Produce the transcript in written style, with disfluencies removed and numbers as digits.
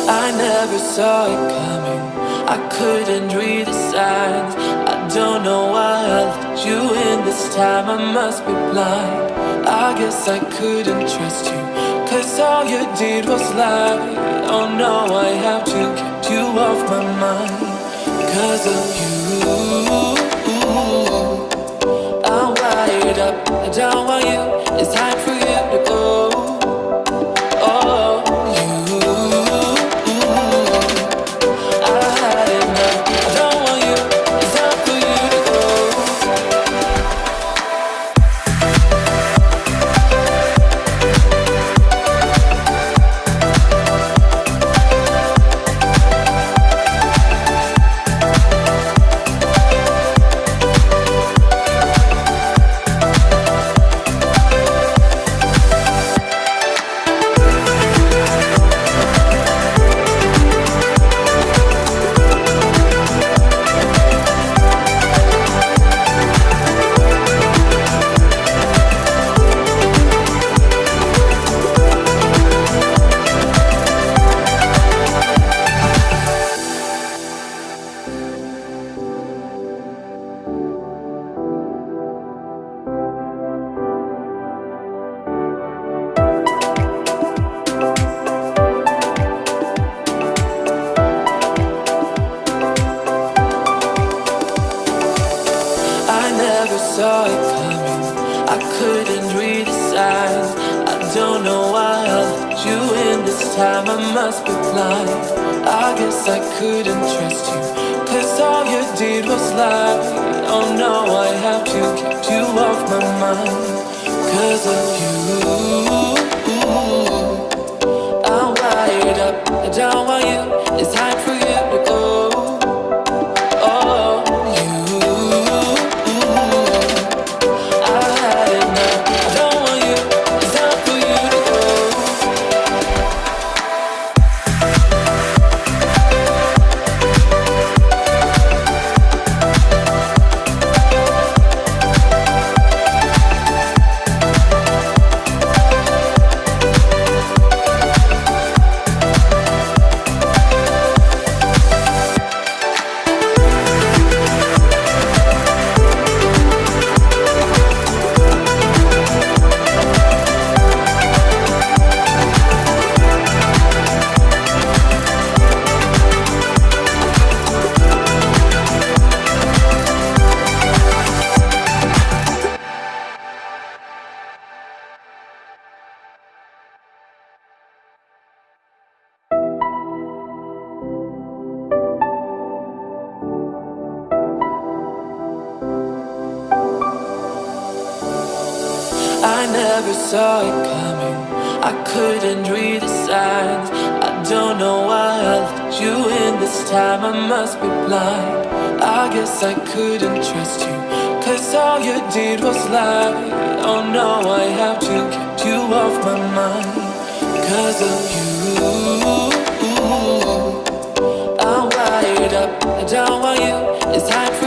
I never saw it coming. I couldn't read the signs. I don't know why I let you in this time. I must be blind. I guess I couldn't trust you, 'cause all you did was lie. Oh no, I have to keep you off my mind. 'Cause of you, I'm wired up. I don't want you. It's time for you to go. Oh, you, I had enough. I don't want you. It's time for you to go. I never saw it coming. I couldn't read the signs. I don't know why I let you in this time. I must be blind. I guess I couldn't trust you, 'cause all you did was lie. Oh no, I have to keep you off my mind. 'Cause of you, I'm wired up. I don't want you. It's time for you to go. Oh, you, I had enough. I don't want you. It's time for you to go. I never saw it coming. I couldn't read the signs. I don't know why I let you in this time. I must be blind. I guess I couldn't trust you, 'cause all you did was lie. Oh no, I have to keep you off my mind. 'Cause of you, I'm wired up. I don't want you. It's time for